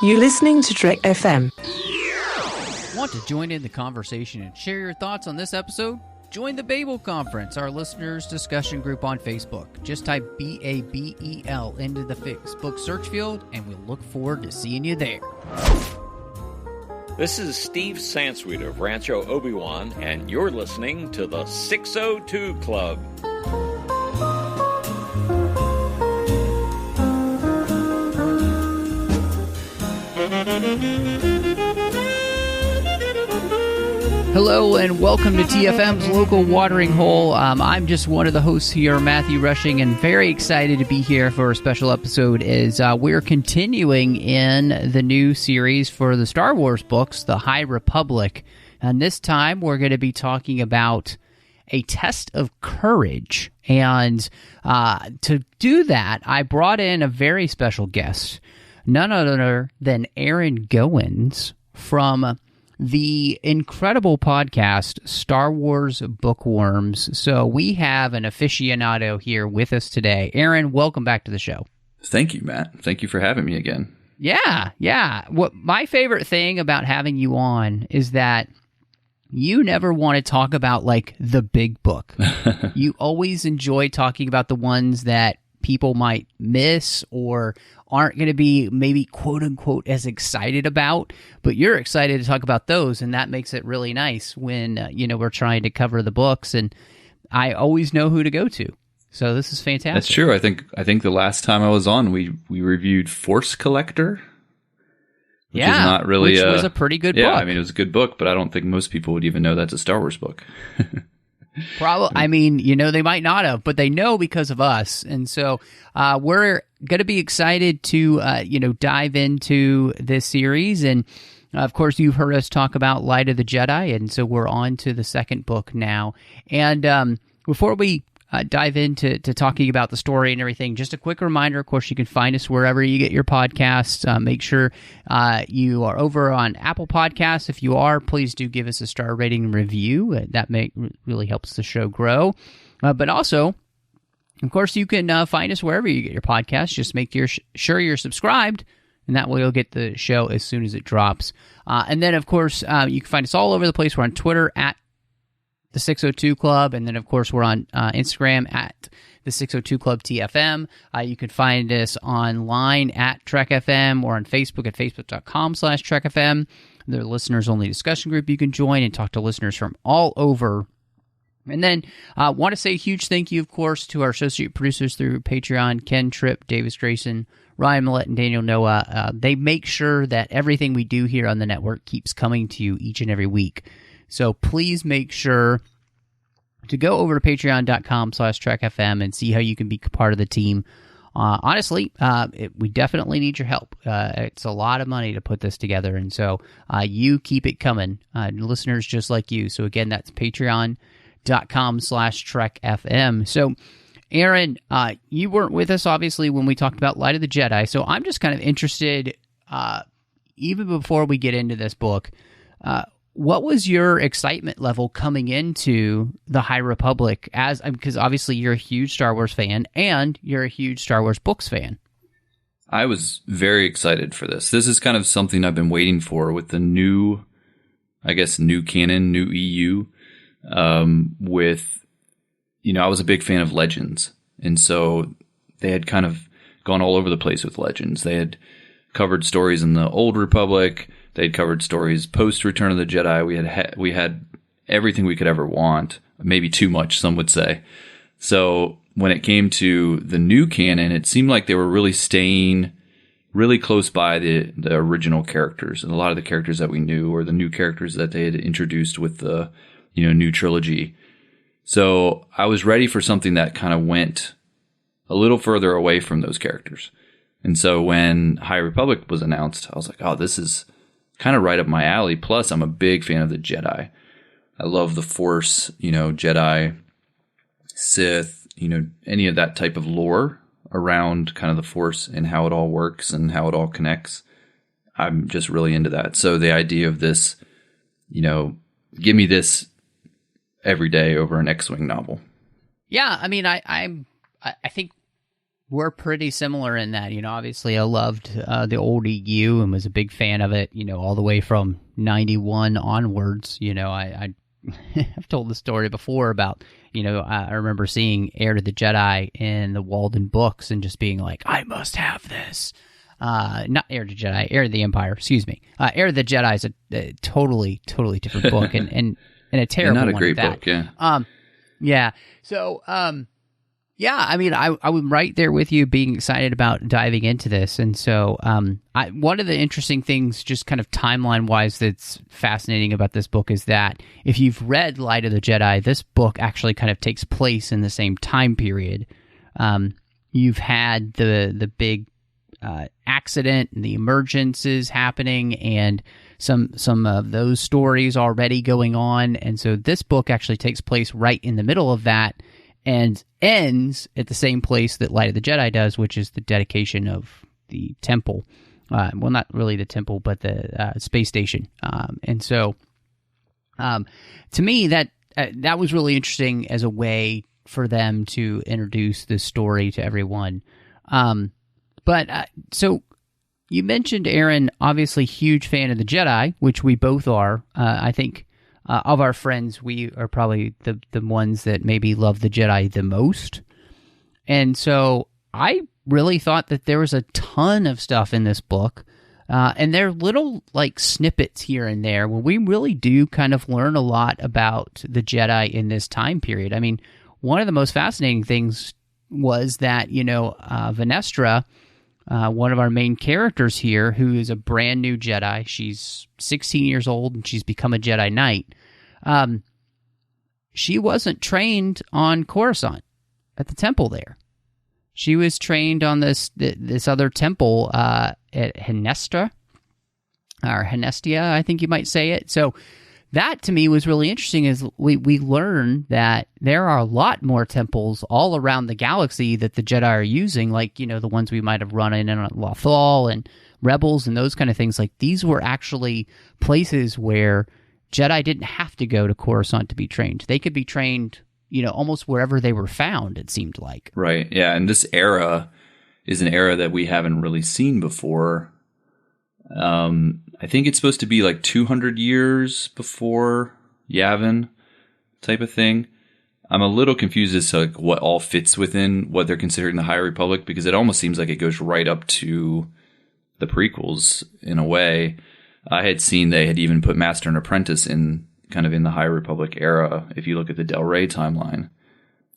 You're listening to Trek FM. Want to join in the conversation and share your thoughts on this episode? Join the Babel Conference, our listeners' discussion group on Facebook. Just type BABEL into the Facebook search field, and we'll look forward to seeing you there. This is Steve Sansweet of Rancho Obi-Wan, and you're listening to the 602 Club. Hello and welcome to TFM's Local Watering Hole. I'm just one of the hosts here, Matthew Rushing, and very excited to be here for a special episode as we're continuing in the new series for the Star Wars books, The High Republic. And this time we're going to be talking about a test of courage. And to do that, I brought in a very special guest, none other than Aaron Goins from the incredible podcast Star Wars Bookworms. So we have an aficionado here with us today. Aaron, welcome back to the show. Thank you, Matt. Thank you for having me again. Yeah. What my favorite thing about having you on is that you never want to talk about like the big book. You always enjoy talking about the ones that people might miss or aren't going to be maybe quote unquote as excited about, but you're excited to talk about those, and that makes it really nice when we're trying to cover the books, and I always know who to go to. So this is fantastic. That's true. I think the last time I was on, we reviewed Force Collector, which is not really which was a pretty good book. Yeah, I mean it was a good book, but I don't think most people would even know that's a Star Wars book. Probably. I mean, they might not have, but they know because of us. And so we're going to be excited to, dive into this series. And, of course, you've heard us talk about Light of the Jedi, and so we're on to the second book now. And before we dive into talking about the story and everything, just a quick reminder, of course, you can find us wherever you get your podcasts. Make sure you are over on Apple Podcasts. If you are, please do give us a star rating and review. That really helps the show grow. But also, of course, you can find us wherever you get your podcasts. Just make sure you're subscribed, and that way you'll get the show as soon as it drops. And then, of course, you can find us all over the place. We're on Twitter at the 602 Club, and then of course we're on Instagram at the 602 Club TFM. You can find us online at Trek FM or on Facebook at facebook.com/Trek FM. There's a listeners only discussion group you can join and talk to listeners from all over. And then I want to say a huge thank you, of course, to our associate producers through Patreon, Ken, Tripp, Davis Grayson, Ryan Maillet, and Daniel Noah. They make sure that everything we do here on the network keeps coming to you each and every week. So please make sure to go over to patreon.com/TrekFM and see how you can be part of the team. Honestly, we definitely need your help. It's a lot of money to put this together, and so you keep it coming, listeners just like you. So again, that's patreon.com/TrekFM. So Aaron, you weren't with us, obviously, when we talked about Light of the Jedi, so I'm just kind of interested, even before we get into this book, what was your excitement level coming into the High Republic? Because obviously you're a huge Star Wars fan and you're a huge Star Wars books fan. I was very excited for this. This is kind of something I've been waiting for with the new canon, new EU. I was a big fan of Legends, and so they had kind of gone all over the place with Legends. They had covered stories in the Old Republic. They'd covered stories post Return of the Jedi. We had everything we could ever want, maybe too much, some would say. So when it came to the new canon, it seemed like they were really staying really close by the original characters, and a lot of the characters that we knew, or the new characters that they had introduced with the new trilogy. So I was ready for something that kind of went a little further away from those characters. And so when High Republic was announced, I was like, oh, this is kind of right up my alley. Plus, I'm a big fan of the Jedi. I love the Force, Jedi, Sith, any of that type of lore around kind of the Force and how it all works and how it all connects. I'm just really into that. So the idea of this, give me this every day over an X-Wing novel. Yeah, I mean, I think We're pretty similar in that, obviously I loved the old EU and was a big fan of it, all the way from 91 onwards. I've told the story before about, I remember seeing Heir to the Jedi in the Walden books and just being like, I must have this. Not Heir to Jedi, Heir to the Empire, excuse me. Heir to the Jedi is a totally different book and a terrible one. Not a great book, yeah. Yeah. So, yeah, I mean, I'm right there with you being excited about diving into this. And so one of the interesting things, just kind of timeline-wise, that's fascinating about this book is that if you've read Light of the Jedi, this book actually kind of takes place in the same time period. You've had the big accident and the emergences happening and some of those stories already going on. And so this book actually takes place right in the middle of that and ends at the same place that Light of the Jedi does, which is the dedication of the temple. Well, not really the temple, but the space station. And so, to me, that was really interesting as a way for them to introduce this story to everyone. So you mentioned, Aaron, obviously huge fan of the Jedi, which we both are. I think of our friends, we are probably the ones that maybe love the Jedi the most. And so I really thought that there was a ton of stuff in this book. And there are little like snippets here and there where we really do kind of learn a lot about the Jedi in this time period. I mean, one of the most fascinating things was that, Venestra, one of our main characters here, who is a brand new Jedi. She's 16 years old and she's become a Jedi Knight. She wasn't trained on Coruscant at the temple there. She was trained on this other temple at Henestra, or Henestia, I think you might say it. So that to me was really interesting, is we learn that there are a lot more temples all around the galaxy that the Jedi are using, like, the ones we might have run in on Lothal and Rebels and those kind of things. Like, these were actually places where Jedi didn't have to go to Coruscant to be trained. They could be trained, almost wherever they were found, it seemed like. Right, yeah, and this era is an era that we haven't really seen before. I think it's supposed to be like 200 years before Yavin type of thing. I'm a little confused as to like what all fits within what they're considering the High Republic, because it almost seems like it goes right up to the prequels in a way. I had seen they had even put Master and Apprentice in kind of in the High Republic era, if you look at the Del Rey timeline.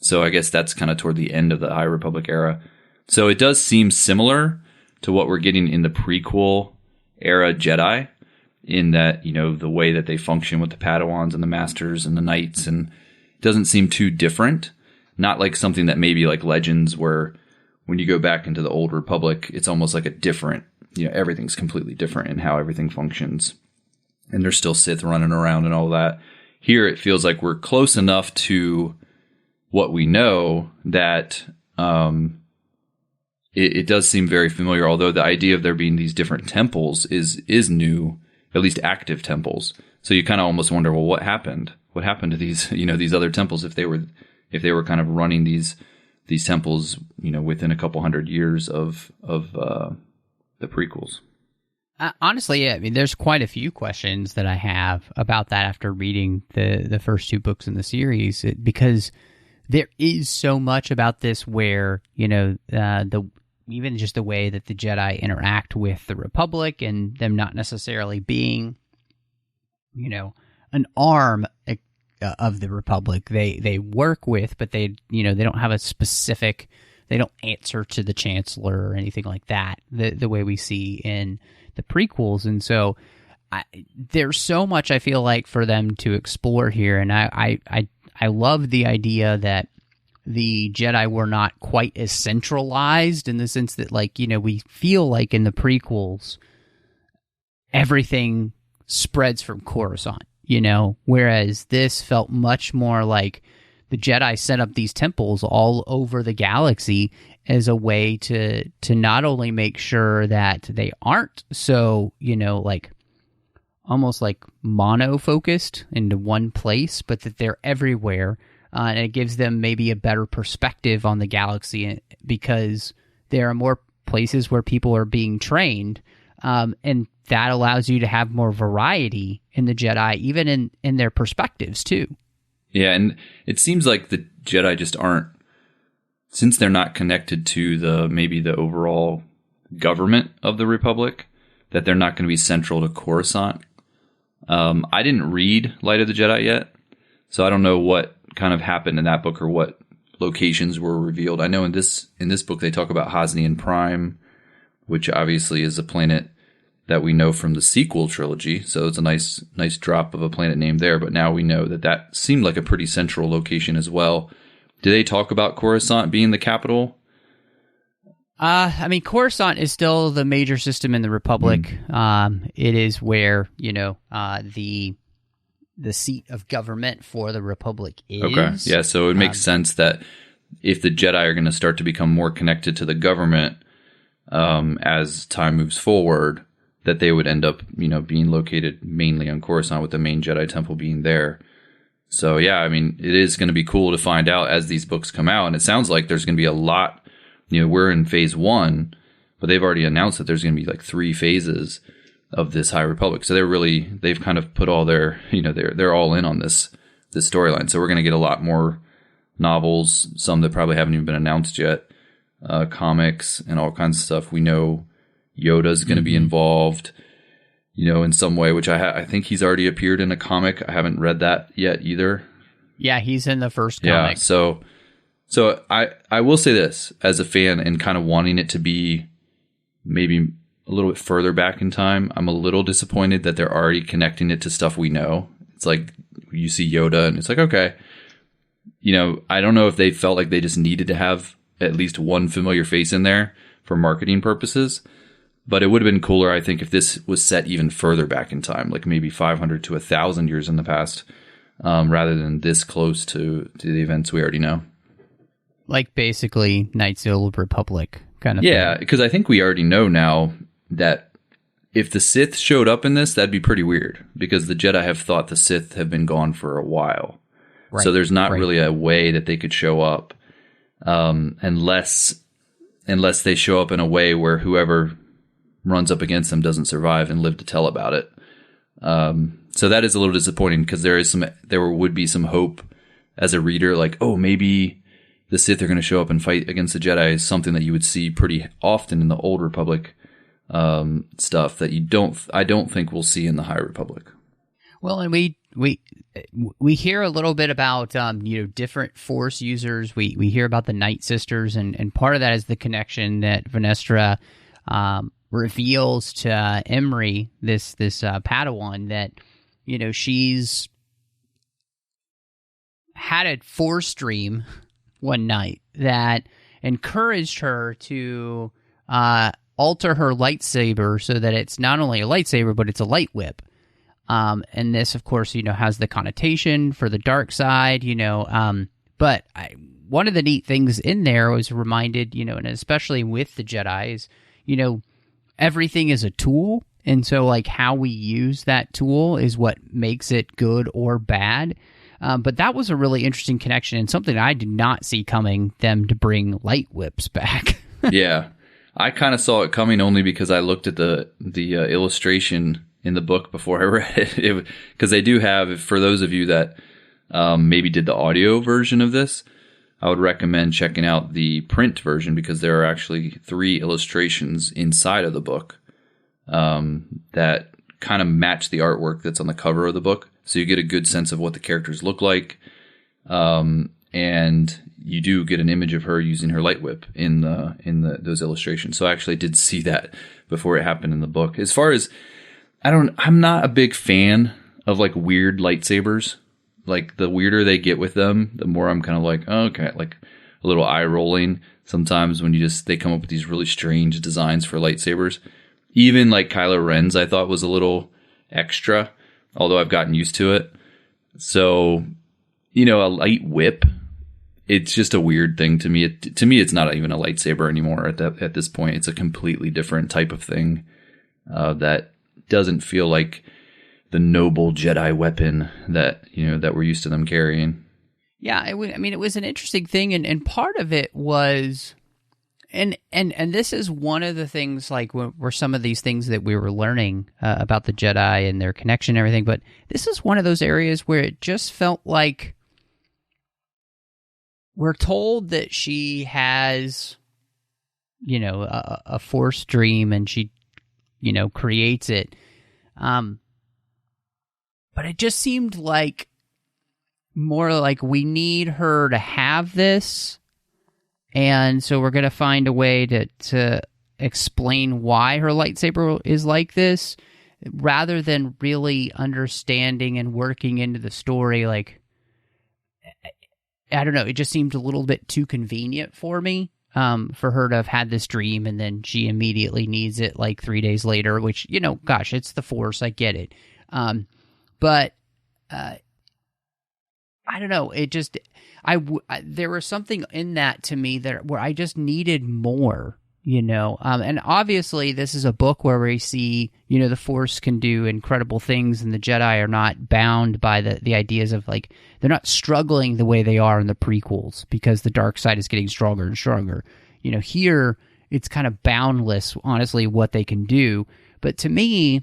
So I guess that's kind of toward the end of the High Republic era. So it does seem similar to what we're getting in the prequel era Jedi, in that, the way that they function with the Padawans and the Masters and the Knights, and it doesn't seem too different. Not like something that maybe like Legends, where when you go back into the Old Republic, it's almost like a different, everything's completely different in how everything functions. And there's still Sith running around and all that. Here it feels like we're close enough to what we know that it does seem very familiar, although the idea of there being these different temples is new, at least active temples. So you kind of almost wonder, well, what happened? What happened to these, these other temples if they were kind of running these temples, within a couple hundred years of the prequels? Honestly, yeah, I mean, there's quite a few questions that I have about that after reading the first two books in the series, because there is so much about this where, even just the way that the Jedi interact with the Republic and them not necessarily being, an arm of the Republic. They work with, but they don't have a specific, they don't answer to the Chancellor or anything like that, the way we see in the prequels. And so there's so much, I feel like, for them to explore here. And I love the idea that the Jedi were not quite as centralized, in the sense that, like, we feel like in the prequels, everything spreads from Coruscant, whereas this felt much more like the Jedi set up these temples all over the galaxy as a way to not only make sure that they aren't so, like almost like mono-focused into one place, but that they're everywhere. And it gives them maybe a better perspective on the galaxy, because there are more places where people are being trained, and that allows you to have more variety in the Jedi, even in their perspectives too. Yeah, and it seems like the Jedi just aren't, since they're not connected to maybe the overall government of the Republic, that they're not going to be central to Coruscant. I didn't read Light of the Jedi yet, so I don't know what kind of happened in that book or what locations were revealed. I know in this book they talk about Hosnian Prime, which obviously is a planet that we know from the sequel trilogy, so it's a nice drop of a planet name there, but now we know that seemed like a pretty central location as well. Do they talk about Coruscant being the capital? I mean, Coruscant is still the major system in the Republic. It is where, the seat of government for the Republic is. Okay, yeah, so it makes sense that if the Jedi are going to start to become more connected to the government as time moves forward, that they would end up, being located mainly on Coruscant, with the main Jedi temple being there. So, yeah, I mean, it is going to be cool to find out as these books come out, and it sounds like there's going to be a lot. We're in phase 1, but they've already announced that there's going to be like 3 phases of this High Republic. So they've kind of put all their, they're all in on this storyline. So we're going to get a lot more novels, some that probably haven't even been announced yet, comics and all kinds of stuff. We know Yoda's going to be involved, in some way, which I think he's already appeared in a comic. I haven't read that yet either. Yeah, he's in the first comic. Yeah, So I will say this, as a fan and kind of wanting it to be maybe a little bit further back in time, I'm a little disappointed that they're already connecting it to stuff we know. It's like you see Yoda and it's like, okay, I don't know if they felt like they just needed to have at least one familiar face in there for marketing purposes, but it would have been cooler, I think, if this was set even further back in time, like maybe 500 to 1,000 years in the past, rather than this close to the events we already know. Like basically Knights of the Old Republic kind of thing. Yeah, because I think we already know now that if the Sith showed up in this, that'd be pretty weird, because the Jedi have thought the Sith have been gone for a while. Right, so there's not really a way that they could show up unless they show up in a way where whoever runs up against them doesn't survive and live to tell about it. So that is a little disappointing, because there would be some hope as a reader, like, oh, maybe the Sith are going to show up and fight against the Jedi, is something that you would see pretty often in the Old Republic stuff that I don't think we'll see in the High Republic. Well, and we hear a little bit about different Force users. We hear about the Night Sisters, and part of that is the connection that Venestra reveals to Emery, this Padawan, that she's had a Force dream one night that encouraged her to alter her lightsaber so that it's not only a lightsaber, but it's a Lightwhip. And this, of course, has the connotation for the dark side, but one of the neat things in there was reminded, and especially with the Jedi is, everything is a tool. And so like how we use that tool is what makes it good or bad. But that was a really interesting connection, and something I did not see coming, them to bring light whips back. Yeah. I kind of saw it coming only because I looked at the illustration in the book before I read it. Because they do have, for those of you that maybe did the audio version of this, I would recommend checking out the print version, because there are actually 3 illustrations inside of the book that kind of match the artwork that's on the cover of the book. So you get a good sense of what the characters look like. And you do get an image of her using her light whip in those illustrations. So I actually did see that before it happened in the book. As far as, I'm not a big fan of like weird lightsabers. Like the weirder they get with them, the more I'm kind of like, oh, okay, like a little eye rolling sometimes when they come up with these really strange designs for lightsabers. Even like Kylo Ren's, I thought was a little extra, although I've gotten used to it. So, a light whip, it's just a weird thing to me. To me, it's not even a lightsaber anymore at this point. It's a completely different type of thing that doesn't feel like the noble Jedi weapon that we're used to them carrying. Yeah, it was an interesting thing, and part of it was, And this is one of the things, like, were some of these things that we were learning about the Jedi and their connection and everything, but this is one of those areas where it just felt like we're told that she has, you know, a Force dream and she, you know, creates it. But it just seemed like more like we need her to have this. And so we're going to find a way to explain why her lightsaber is like this, rather than really understanding and working into the story. Like, I don't know, it just seemed a little bit too convenient for me, for her to have had this dream and then she immediately needs it like 3 days later, which, you know, gosh, it's the Force, I get it. But I don't know, it just... there was something in that to me that where I just needed more, you know. And obviously, this is a book where we see, you know, the Force can do incredible things, and the Jedi are not bound by the ideas of, like, they're not struggling the way they are in the prequels because the dark side is getting stronger and stronger. You know, here it's kind of boundless, honestly, what they can do. But to me,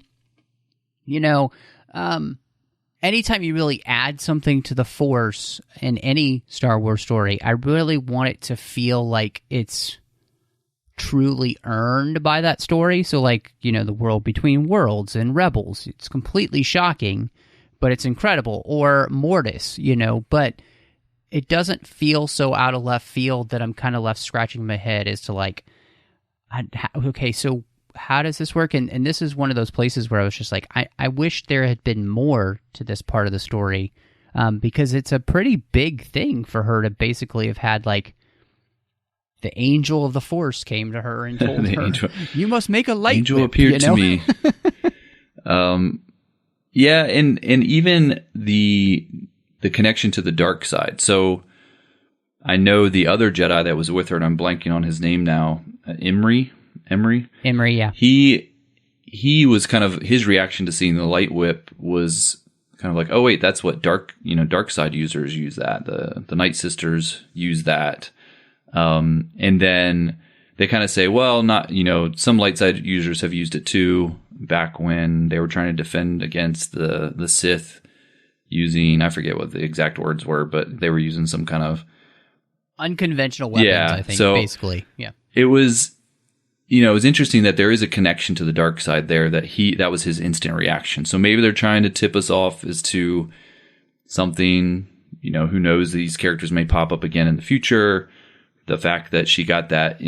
you know, anytime you really add something to the Force in any Star Wars story, I really want it to feel like it's truly earned by that story. So, like, you know, the world between worlds and Rebels, it's completely shocking, but it's incredible. Or Mortis, you know, but it doesn't feel so out of left field that I'm kind of left scratching my head as to, like, okay, so how does this work? And this is one of those places where I was just like, I wish there had been more to this part of the story, because it's a pretty big thing for her to basically have had, like, the angel of the Force came to her and told her, angel, you must make a light angel whip, appeared you know? to me. Yeah, and even the connection to the dark side. So I know the other Jedi that was with her, and I'm blanking on his name now, Emery, yeah. He was kind of, his reaction to seeing the Lightwhip was kind of like, oh wait, that's what dark side users use that. The Night Sisters use that. And then they kind of say, well, not, you know, some light side users have used it too, back when they were trying to defend against the Sith using, I forget what the exact words were, but they were using some kind of unconventional weapons, I think, so basically. Yeah. It was, you know, it was interesting that there is a connection to the dark side there, that was his instant reaction. So maybe they're trying to tip us off as to something, you know, who knows, these characters may pop up again in the future. The fact that she got that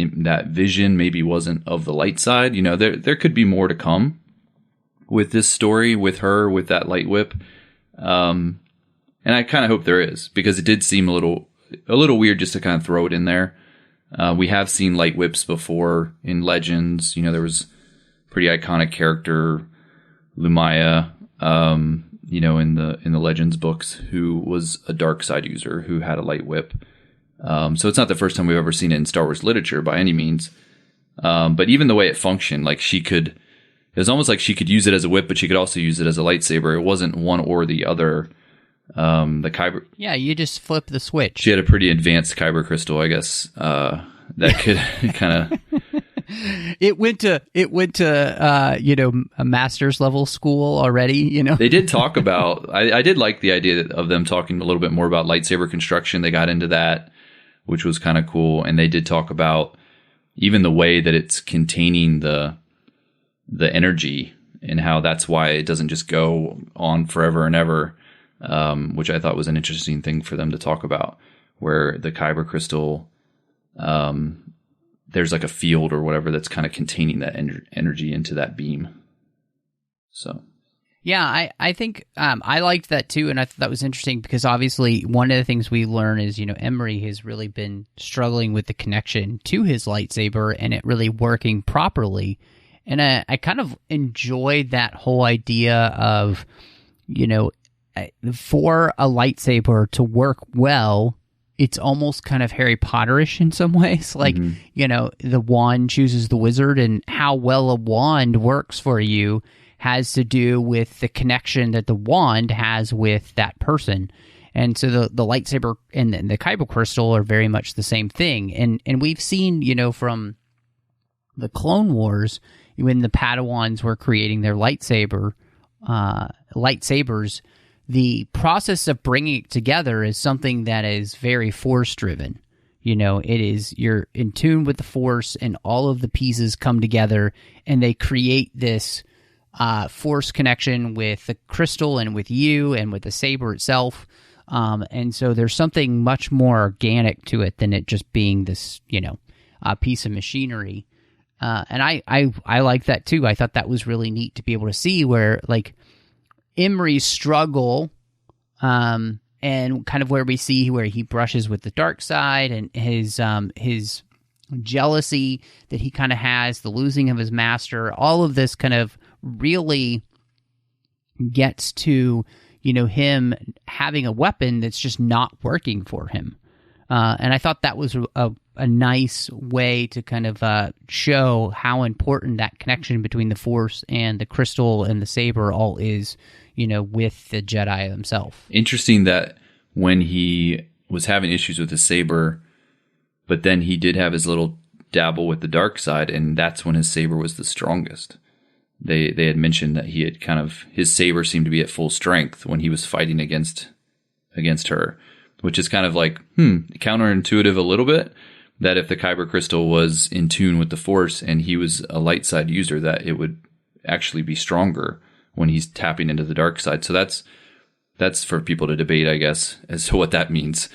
vision maybe wasn't of the light side. You know, there could be more to come with this story, with her, with that Lightwhip. And I kind of hope there is, because it did seem a little weird just to kind of throw it in there. We have seen Lightwhips before in Legends. You know, there was a pretty iconic character, Lumaya, you know, in the Legends books, who was a dark side user who had a Lightwhip. So it's not the first time we've ever seen it in Star Wars literature by any means. But even the way it functioned, like, it was almost like she could use it as a whip, but she could also use it as a lightsaber. It wasn't one or the other. The Kyber. Yeah, you just flip the switch. She had a pretty advanced Kyber crystal, I guess. That could kind of. It went to you know, a master's level school already. You know, they did talk about. I did like the idea of them talking a little bit more about lightsaber construction. They got into that, which was kind of cool, and they did talk about even the way that it's containing the energy, and how that's why it doesn't just go on forever and ever. Which I thought was an interesting thing for them to talk about, where the Kyber crystal, there's like a field or whatever that's kind of containing that energy into that beam. So, yeah, I think I liked that too, and I thought that was interesting because obviously one of the things we learn is, you know, Emery has really been struggling with the connection to his lightsaber and it really working properly, and I kind of enjoyed that whole idea of, you know, for a lightsaber to work well, it's almost kind of Harry Potterish in some ways. Like, you know, the wand chooses the wizard, and how well a wand works for you has to do with the connection that the wand has with that person. And so the lightsaber and the kyber crystal are very much the same thing. And we've seen, from the Clone Wars, when the Padawans were creating their lightsabers, the process of bringing it together is something that is very Force-driven. It is, you're in tune with the Force, and all of the pieces come together, and they create this Force connection with the crystal and with you and with the saber itself. And so there's something much more organic to it than it just being this, piece of machinery. And I like that too. I thought that was really neat to be able to see where, like, Imri's struggle, and kind of where we see where he brushes with the dark side, and his jealousy that he kind of has, the losing of his master, all of this kind of really gets to, him having a weapon that's just not working for him. And I thought that was a nice way to kind of show how important that connection between the Force and the crystal and the saber all is, with the Jedi themselves. Interesting that when he was having issues with the saber, but then he did have his little dabble with the dark side, and that's when his saber was the strongest. They had mentioned that he had his saber seemed to be at full strength when he was fighting against her, which is kind of like, counterintuitive a little bit, that if the kyber crystal was in tune with the Force and he was a light side user, that it would actually be stronger when he's tapping into the dark side. So that's for people to debate, I guess, as to what that means.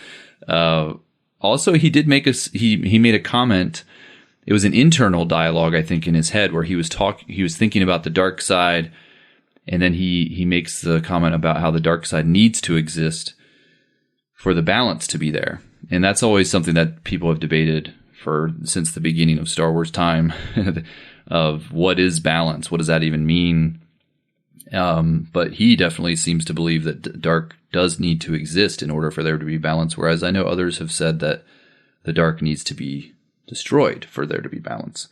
Also, he did make he made a comment. It was an internal dialogue, I think, in his head where he was thinking about the dark side, and then he makes the comment about how the dark side needs to exist for the balance to be there. And that's always something that people have debated since the beginning of Star Wars time, of what is balance? What does that even mean? But he definitely seems to believe that dark does need to exist in order for there to be balance, whereas I know others have said that the dark needs to be destroyed for there to be balance.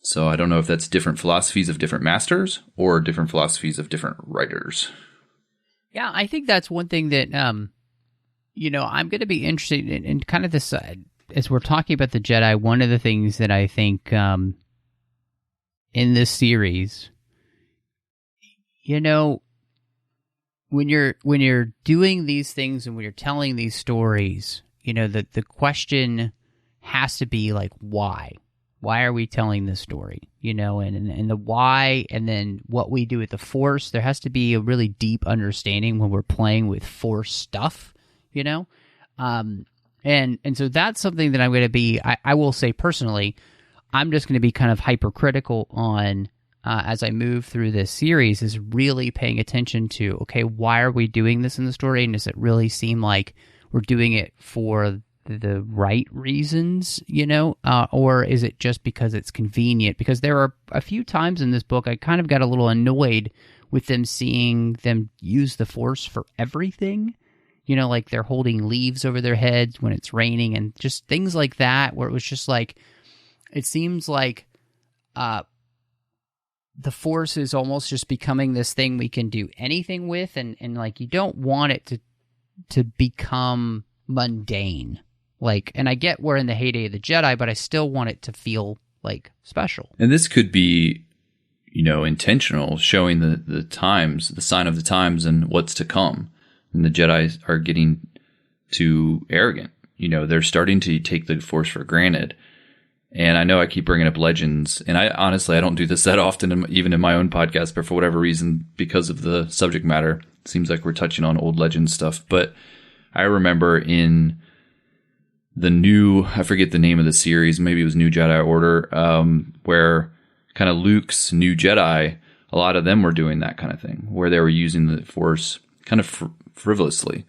So I don't know if that's different philosophies of different masters or different philosophies of different writers. Yeah, I think that's one thing that, I'm going to be interested in kind of this, as we're talking about the Jedi, one of the things that I think in this series, when you're doing these things and when you're telling these stories, the question has to be like, why? Why are we telling this story? And the why, and then what we do with the Force. There has to be a really deep understanding when we're playing with Force stuff, and so that's something that I'm going to be, I will say personally, I'm just going to be kind of hypercritical on as I move through this series, is really paying attention to, okay, why are we doing this in the story? And does it really seem like we're doing it for the right reasons, or is it just because it's convenient? Because there are a few times in this book I kind of got a little annoyed with them seeing them use the Force for everything, like they're holding leaves over their heads when it's raining and just things like that, where it was just like, it seems like the Force is almost just becoming this thing we can do anything with, and like, you don't want it to become mundane. Like, and I get we're in the heyday of the Jedi, but I still want it to feel like special. And this could be, intentional, showing the times, the sign of the times and what's to come. And the Jedi are getting too arrogant. They're starting to take the Force for granted. And I know I keep bringing up Legends, and I don't do this that often, even in my own podcast, but for whatever reason, because of the subject matter, it seems like we're touching on old Legends stuff. But I remember in the new, I forget the name of the series, maybe it was New Jedi Order, where kind of Luke's new Jedi, a lot of them were doing that kind of thing, where they were using the Force kind of frivolously.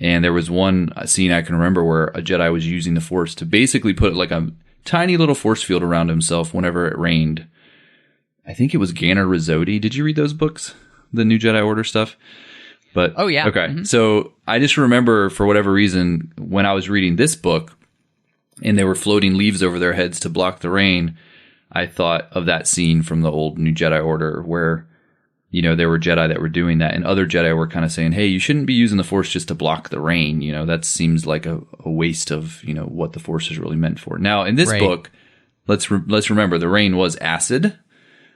And there was one scene I can remember where a Jedi was using the Force to basically put like a tiny little force field around himself whenever it rained. I think it was Ganner Rizzotti. Did you read those books? The New Jedi Order stuff? But oh, yeah. Okay. Mm-hmm. So I just remember, for whatever reason, when I was reading this book and they were floating leaves over their heads to block the rain, I thought of that scene from the old New Jedi Order where there were Jedi that were doing that, and other Jedi were kind of saying, hey, you shouldn't be using the Force just to block the rain. That seems like a waste of, what the Force is really meant for. Now, in this book, let's remember the rain was acid.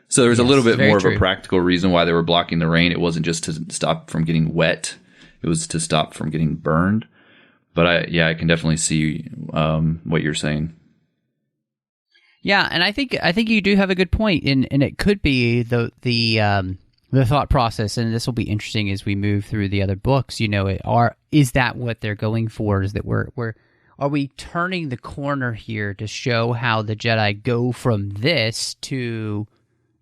So there's a little bit more of a practical reason why they were blocking the rain. It wasn't just to stop from getting wet. It was to stop from getting burned. But I can definitely see what you're saying. Yeah, and I think you do have a good point, and it could be the thought process, and this will be interesting as we move through the other books. Is that what they're going for? Is that are we turning the corner here to show how the Jedi go from this to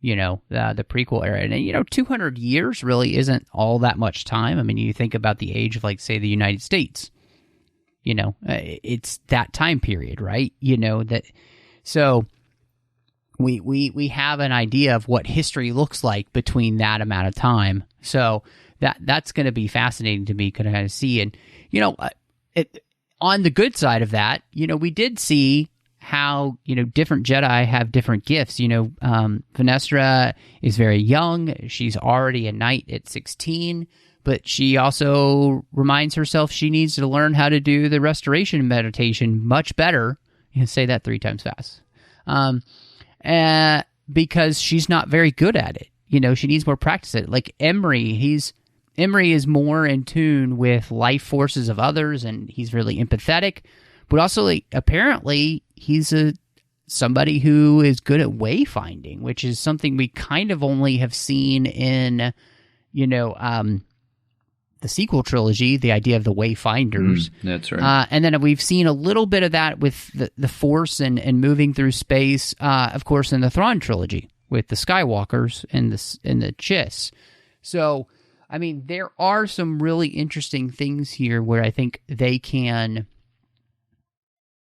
the prequel era? And 200 years really isn't all that much time. I mean, you think about the age of, like, say, the United States. It's that time period, right? So we have an idea of what history looks like between that amount of time. So that's going to be fascinating to me, kind of see. And on the good side of that, we did see how different Jedi have different gifts. Venestra is very young; she's already a knight at 16. But she also reminds herself she needs to learn how to do the restoration meditation much better. You can say that 3 times fast. Because she's not very good at it. She needs more practice at it. Like Emery, Emery is more in tune with life forces of others, and he's really empathetic. But also, apparently, he's somebody who is good at wayfinding, which is something we kind of only have seen in, the sequel trilogy, the idea of the Wayfinders. That's right. And then we've seen a little bit of that with the Force and moving through space, of course, in the Thrawn trilogy with the Skywalkers and the Chiss. So, I mean, there are some really interesting things here where I think they can,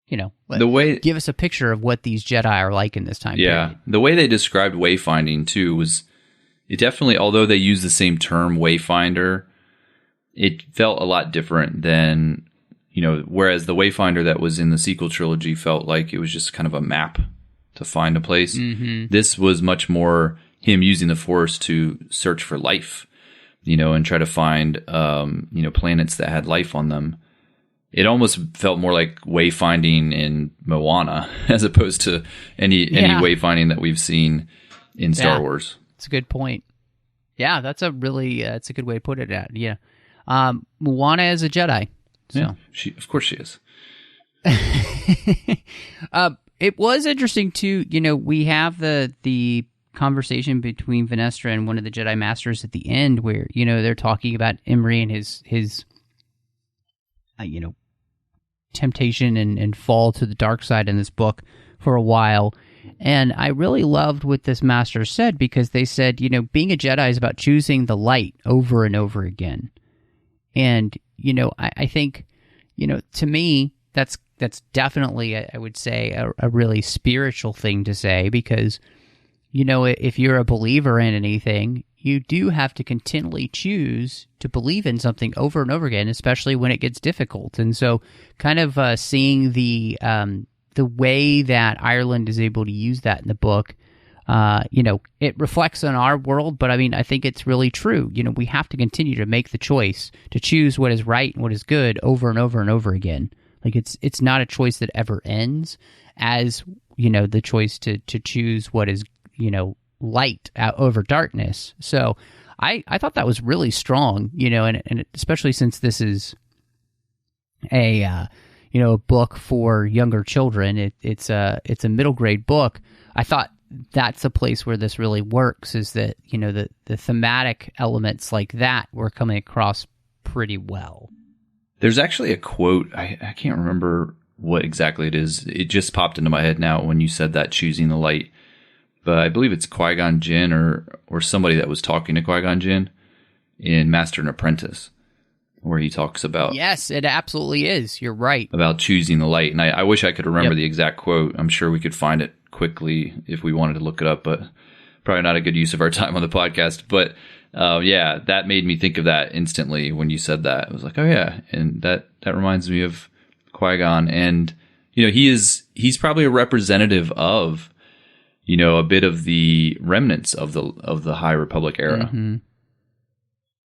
give us a picture of what these Jedi are like in this time period. Yeah, the way they described wayfinding, too, was it definitely, although they use the same term, wayfinder, it felt a lot different than, whereas the Wayfinder that was in the sequel trilogy felt like it was just kind of a map to find a place. Mm-hmm. This was much more him using the Force to search for life, and try to find, planets that had life on them. It almost felt more like wayfinding in Moana as opposed to any wayfinding that we've seen in Star Wars. That's a good point. Yeah, that's a good way to put it. Yeah. Moana is a Jedi. So. Yeah, of course she is. It was interesting too. We have the conversation between Venestra and one of the Jedi Masters at the end, where they're talking about Emery and his temptation and fall to the dark side in this book for a while. And I really loved what this master said, because they said, being a Jedi is about choosing the light over and over again. And, I think, to me, that's definitely, I would say, a really spiritual thing to say, because, if you're a believer in anything, you do have to continually choose to believe in something over and over again, especially when it gets difficult. And so kind of seeing the way that Ireland is able to use that in the book, it reflects on our world, but I mean, I think it's really true. We have to continue to make the choice to choose what is right and what is good over and over and over again. Like it's not a choice that ever ends, as, the choice to choose what is, light over darkness. So I thought that was really strong, and especially since this is a book for younger children. It's a middle grade book. I thought that's a place where this really works, is that, the thematic elements like that were coming across pretty well. There's actually a quote, I can't remember what exactly it is. It just popped into my head now when you said that, choosing the light. But I believe it's Qui-Gon Jinn or somebody that was talking to Qui-Gon Jinn in Master and Apprentice, where he talks about... Yes, it absolutely is. You're right. About choosing the light. And I wish I could remember the exact quote. I'm sure we could find it quickly if we wanted to look it up, but probably not a good use of our time on the podcast. But that made me think of that instantly when you said that. I was like, oh yeah. And that reminds me of Qui-Gon. And, he's probably a representative of, a bit of the remnants of the High Republic era. Mm-hmm.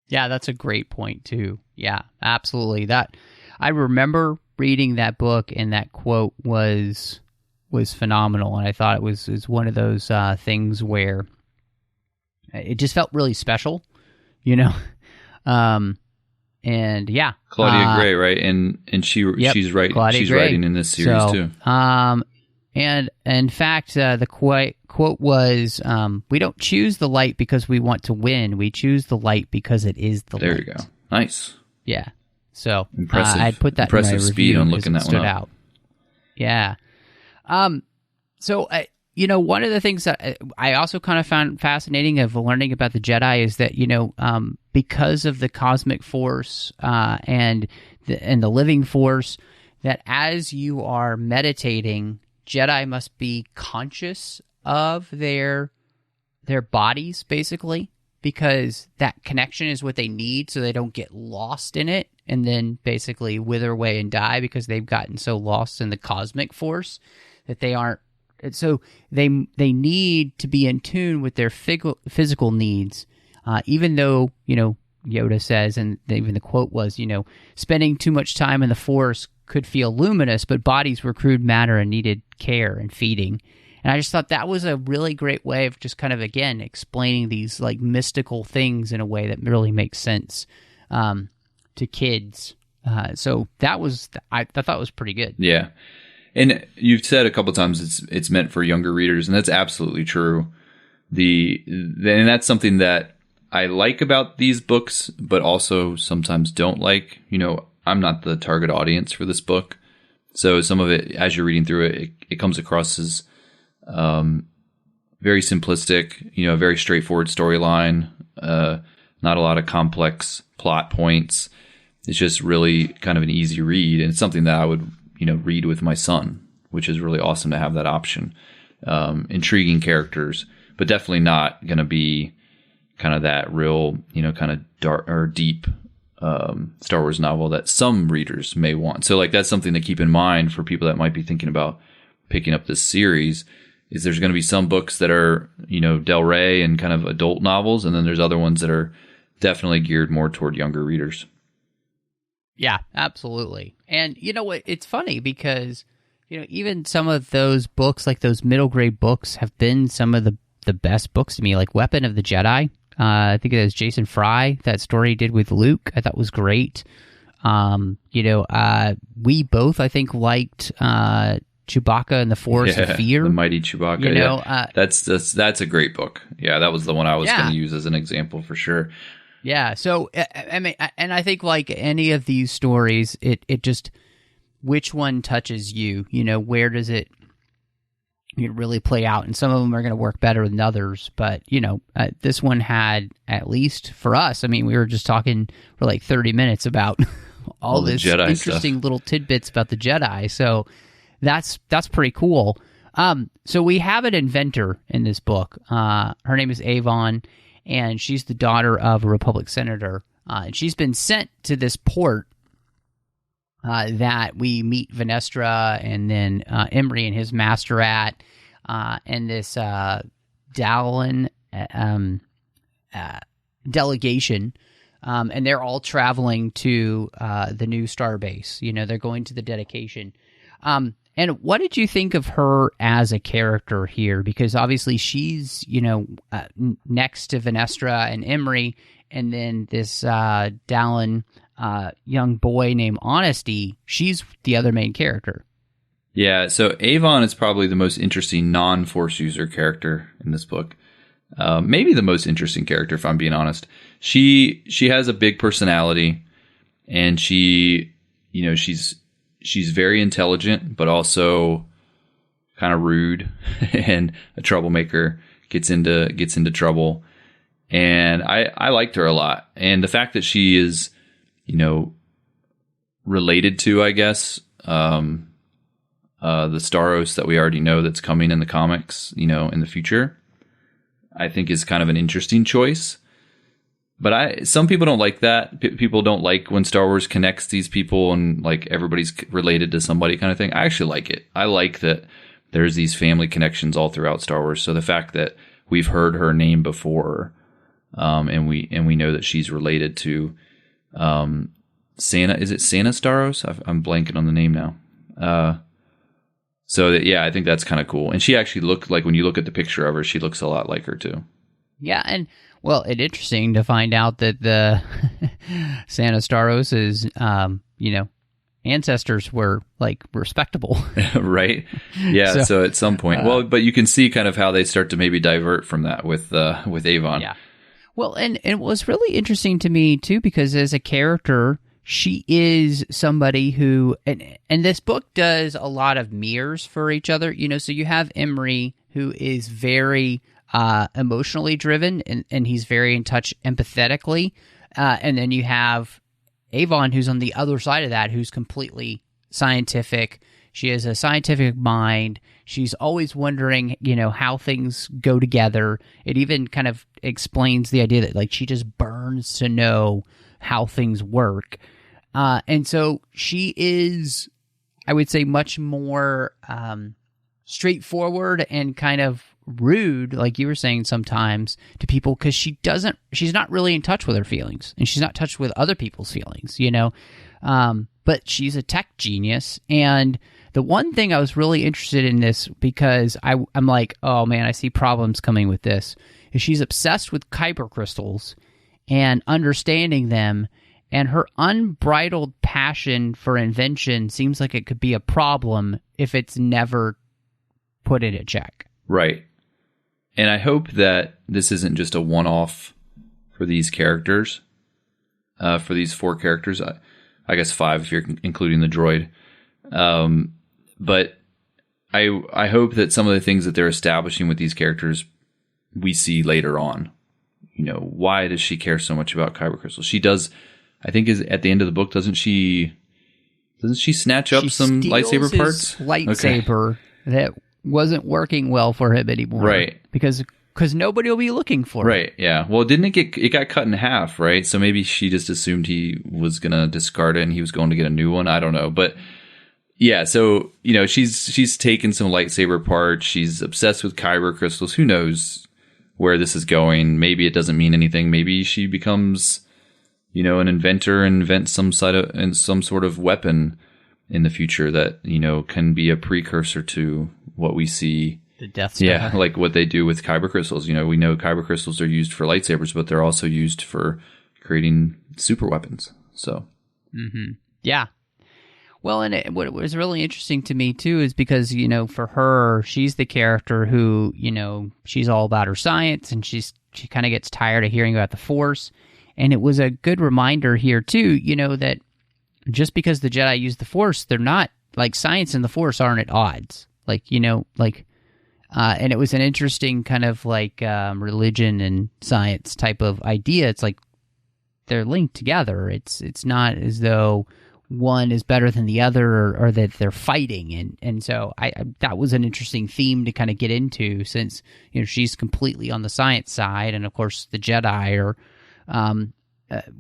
Yeah, that's a great point too. Yeah, absolutely. That I remember reading that book, and that quote was phenomenal, and I thought it was one of those things where it just felt really special, and yeah, Claudia Gray, right? And she's right. Claudia she's Gray. writing in this series too. And in fact, the quote was, "We don't choose the light because we want to win. We choose the light because it is the light." There you go. Nice. Yeah. So impressive. I'd put that impressive in my speed review on looking that stood one up. out. Yeah. So one of the things that I also kind of found fascinating of learning about the Jedi is that because of the cosmic force and the living force, that as you are meditating, Jedi must be conscious of their bodies, basically, because that connection is what they need, so they don't get lost in it and then basically wither away and die because they've gotten so lost in the cosmic force that they aren't. So they need to be in tune with their physical needs, even though Yoda says, and even the quote was, spending too much time in the Force could feel luminous, but bodies were crude matter and needed care and feeding. And I just thought that was a really great way of just kind of, again, explaining these like mystical things in a way that really makes sense to kids. So that was, I thought it was pretty good. Yeah. And you've said a couple times it's meant for younger readers, and that's absolutely true. And that's something that I like about these books, but also sometimes don't like. I'm not the target audience for this book, so some of it, as you're reading through it, it comes across as very simplistic. A very straightforward storyline, not a lot of complex plot points. It's just really kind of an easy read, and it's something that I would read with my son, which is really awesome to have that option. Intriguing characters, but definitely not going to be kind of that real, kind of dark or deep Star Wars novel that some readers may want. So like that's something to keep in mind for people that might be thinking about picking up this series, is there's going to be some books that are, Del Rey and kind of adult novels, and then there's other ones that are definitely geared more toward younger readers. Yeah, absolutely. And you know what? It's funny because, even some of those books, like those middle grade books, have been some of the best books to me, like Weapon of the Jedi. I think it was Jason Fry, that story he did with Luke. I thought was great. We both, I think, liked Chewbacca and the Force of Fear. The Mighty Chewbacca. That's a great book. Yeah, that was the one I was going to use as an example for sure. Yeah, so I mean, and I think like any of these stories, it just, which one touches you? Where does it really play out? And some of them are going to work better than others, but this one had, at least for us, I mean, we were just talking for like 30 minutes about all this Jedi interesting stuff. Little tidbits about the Jedi. So that's pretty cool. So we have an inventor in this book. Her name is Avon, and she's the daughter of a Republic senator. And she's been sent to this port that we meet Venestra and then Emery and his master at, and this Dallin delegation. And they're all traveling to the new starbase. They're going to the dedication. And what did you think of her as a character here? Because obviously she's, next to Venestra and Emery, and then this Dallin young boy named Honesty, she's the other main character. Yeah, so Avon is probably the most interesting non-Force user character in this book. Maybe the most interesting character, if I'm being honest. She has a big personality, and she's very intelligent, but also kind of rude and a troublemaker. Gets into trouble, and I liked her a lot. And the fact that she is, related to, I guess, the Staros that we already know that's coming in the comics, in the future, I think is kind of an interesting choice. But some people don't like that. People don't like when Star Wars connects these people and like everybody's related to somebody kind of thing. I actually like it. I like that there's these family connections all throughout Star Wars. So the fact that we've heard her name before, and we know that she's related to Sana. Is it Sana Starros? I'm blanking on the name now. So that, yeah, I think that's kind of cool. And she actually looked like, when you look at the picture of her, she looks a lot like her too. Yeah, and well, it's interesting to find out that the Sana Starros' ancestors were like respectable. Right? Yeah, so at some point. But you can see kind of how they start to maybe divert from that with Avon. Yeah. Well, and it was really interesting to me too, because as a character, she is somebody who, and this book does a lot of mirrors for each other, so you have Emery, who is very emotionally driven, and he's very in touch empathetically, and then you have Avon, who's on the other side of that, who's completely scientific. She has a scientific mind. She's always wondering, how things go together. It even kind of explains the idea that, like, she just burns to know how things work. And so she is, I would say, much more straightforward and kind of rude, like you were saying sometimes, to people, because she's not really in touch with her feelings, and she's not in touch with other people's feelings, but she's a tech genius. And the one thing I was really interested in this, because I'm like, oh man, I see problems coming with this, is she's obsessed with kyber crystals and understanding them, and her unbridled passion for invention seems like it could be a problem if it's never put in a check. Right. And I hope that this isn't just a one-off for these characters, for these 4 characters. I guess 5 if you're including the droid. But I hope that some of the things that they're establishing with these characters we see later on. Why does she care so much about kyber crystals? She does, I think, is at the end of the book, doesn't she snatch up some lightsaber parts? Lightsaber that wasn't working well for him anymore. Right. Because nobody will be looking for it. Right, yeah. Well, it got cut in half, right? So maybe she just assumed he was going to discard it and he was going to get a new one. I don't know. But yeah, so, she's taken some lightsaber parts. She's obsessed with kyber crystals. Who knows where this is going? Maybe it doesn't mean anything. Maybe she becomes, an inventor and invents some sort of weapon in the future that, can be a precursor to what we see. The Death Star. Yeah, like what they do with kyber crystals. We know kyber crystals are used for lightsabers, but they're also used for creating super weapons. So, yeah. Well, and what was really interesting to me too is because for her, she's the character who she's all about her science, and she kind of gets tired of hearing about the Force, and it was a good reminder here too, that just because the Jedi use the Force, they're not, like, science and the Force aren't at odds. And it was an interesting kind of like religion and science type of idea. It's like they're linked together. It's not as though one is better than the other, or that they're fighting. And so that was an interesting theme to kind of get into, since she's completely on the science side, and of course the Jedi are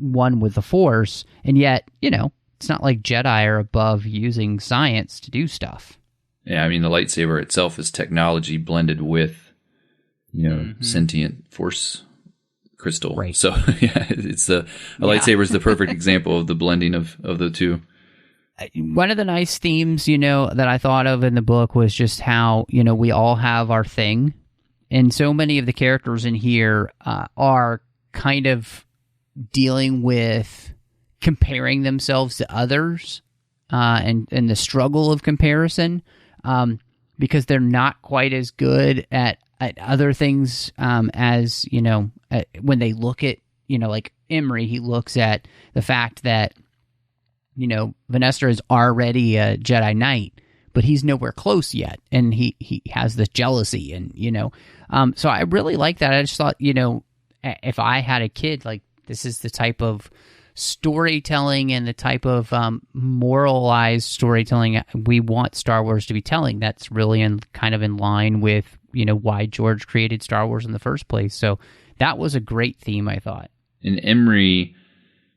one with the Force, and yet it's not like Jedi are above using science to do stuff. Yeah, I mean, the lightsaber itself is technology blended with, sentient Force crystal. Right. So, yeah, a lightsaber is the perfect example of the blending of the two. One of the nice themes, that I thought of in the book was just how, we all have our thing. And so many of the characters in here are kind of dealing with comparing themselves to others and the struggle of comparison. Because they're not quite as good at other things as, when they look at, like Emery, he looks at the fact that, Vanessa is already a Jedi Knight, but he's nowhere close yet. And he has this jealousy and, so I really like that. I just thought, if I had a kid, like, this is the type of storytelling and the type of moralized storytelling we want Star Wars to be telling. That's really kind of in line with why George created Star Wars in the first place. So that was a great theme, I thought. And Emery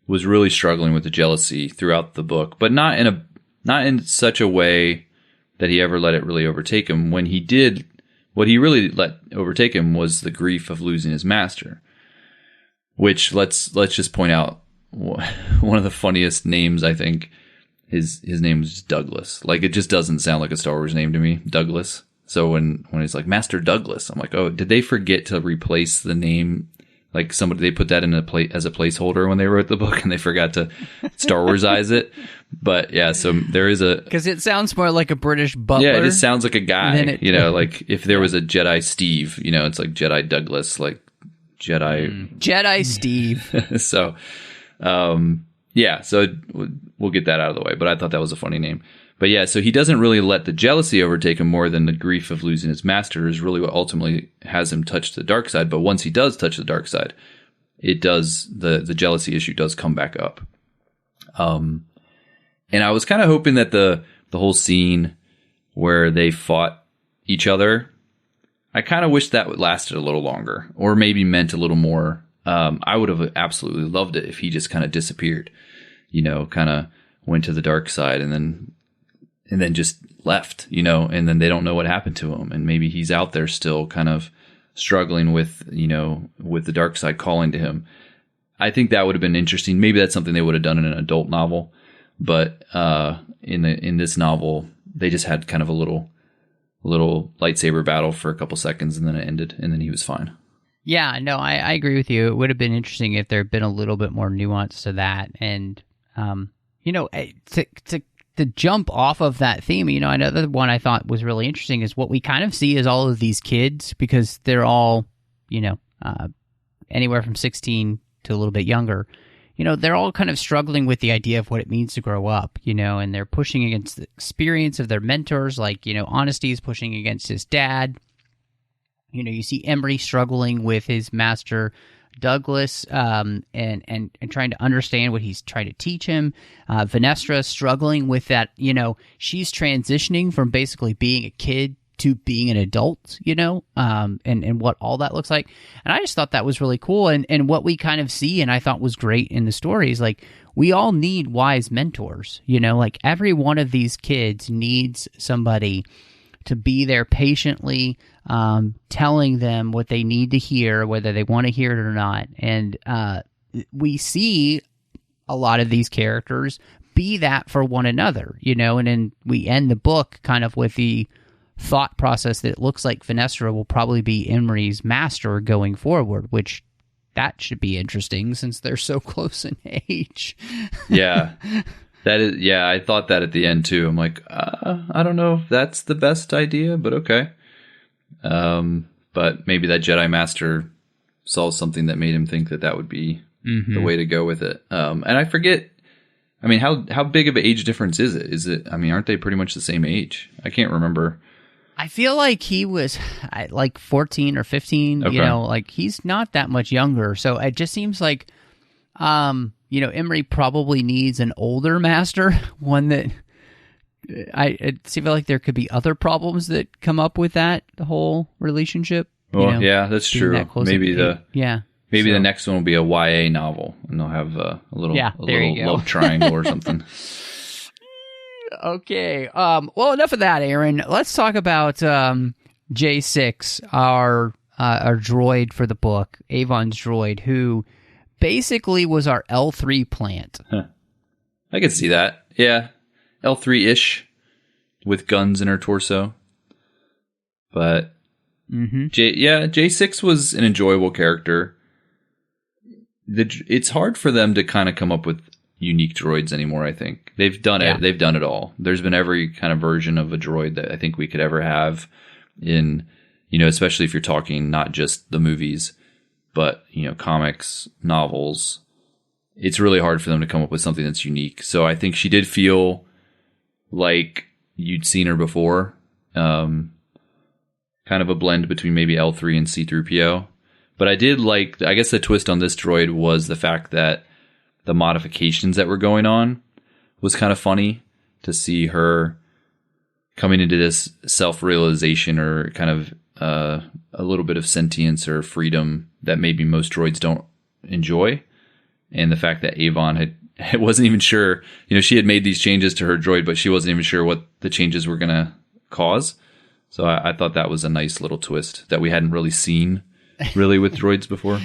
was really struggling with the jealousy throughout the book, but not in such a way that he ever let it really overtake him. When he did, what he really let overtake him was the grief of losing his master. Which let's just point out, one of the funniest names, I think. His name is Douglas. Like, it just doesn't sound like a Star Wars name to me, Douglas. So when he's like Master Douglas, I'm like, oh, did they forget to replace the name? Like, they put that in as a placeholder when they wrote the book, and they forgot to Star Warsize it. But yeah, so there is because it sounds more like a British butler. Yeah, it just sounds like a guy. Like if there was a Jedi Steve, it's like Jedi Douglas, like Jedi Steve. So, yeah, so we'll get that out of the way. But I thought that was a funny name. But yeah, so he doesn't really let the jealousy overtake him more than the grief of losing his master is really what ultimately has him touch the dark side. But once he does touch the dark side, it does, the jealousy issue does come back up. And I was kind of hoping that the whole scene where they fought each other, I kind of wish that would lasted a little longer, or maybe meant a little more. I would have absolutely loved it if he just kind of disappeared, kind of went to the dark side and then just left, and then they don't know what happened to him. And maybe he's out there still kind of struggling with, with the dark side calling to him. I think that would have been interesting. Maybe that's something they would have done in an adult novel. But in this novel, they just had kind of a little lightsaber battle for a couple seconds, and then it ended, and then he was fine. Yeah, no, I agree with you. It would have been interesting if there had been a little bit more nuance to that. And, to jump off of that theme, another one I thought was really interesting is what we kind of see is all of these kids, because they're all, anywhere from 16 to a little bit younger. They're all kind of struggling with the idea of what it means to grow up, and they're pushing against the experience of their mentors. Like, Honesty is pushing against his dad. You see Emery struggling with his master, Douglas, and trying to understand what he's trying to teach him. Venestra struggling with that, she's transitioning from basically being a kid to being an adult, and what all that looks like. And I just thought that was really cool. And what we kind of see, and I thought was great in the story, is like, we all need wise mentors, like every one of these kids needs somebody to be there patiently, telling them what they need to hear, whether they want to hear it or not. And we see a lot of these characters be that for one another, and then we end the book kind of with the thought process that it looks like Venestra will probably be Emery's master going forward, which that should be interesting since they're so close in age. Yeah. That is, yeah, I thought that at the end too. I'm like, I don't know if that's the best idea, but okay. But maybe that Jedi Master saw something that made him think that would be the way to go with it. And I forget, how big of an age difference is it? Aren't they pretty much the same age? I can't remember. I feel like he was like 14 or 15, okay. He's not that much younger. So it just seems like, Emery probably needs an older master, one that I feel like there could be other problems that come up with the whole relationship. Well, yeah, that's true. Maybe the next one will be a YA novel, and they'll have a little love triangle or something. Okay. Well, enough of that, Aaron. Let's talk about J6, our droid for the book, Avon's droid, who basically was our L3 plant. Huh. I could see that. Yeah. L3-ish with guns in her torso. But J6 was an enjoyable character. It's hard for them to kind of come up with unique droids anymore, I think. They've done it. They've done it all. There's been every kind of version of a droid that I think we could ever have in, especially if you're talking not just the movies, but, comics, novels. It's really hard for them to come up with something that's unique. So I think she did feel like you'd seen her before. Kind of a blend between maybe L3 and C-3PO. But I did like, I guess the twist on this droid was the fact that the modifications that were going on was kind of funny to see her coming into this self-realization or kind of a little bit of sentience or freedom that maybe most droids don't enjoy. And the fact that Avon wasn't even sure, she had made these changes to her droid, but she wasn't even sure what the changes were going to cause. So I thought that was a nice little twist that we hadn't really seen really with droids before.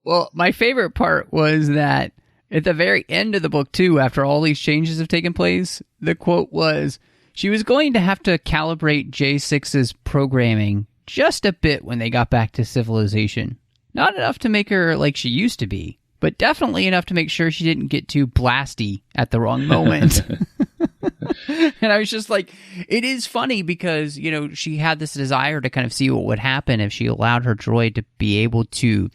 Well, my favorite part was that at the very end of the book, too, after all these changes have taken place, the quote was, she was going to have to calibrate J6's programming just a bit when they got back to civilization. Not enough to make her like she used to be, but definitely enough to make sure she didn't get too blasty at the wrong moment. And I was just like, it is funny because, you know, she had this desire to kind of see what would happen if she allowed her droid to be able to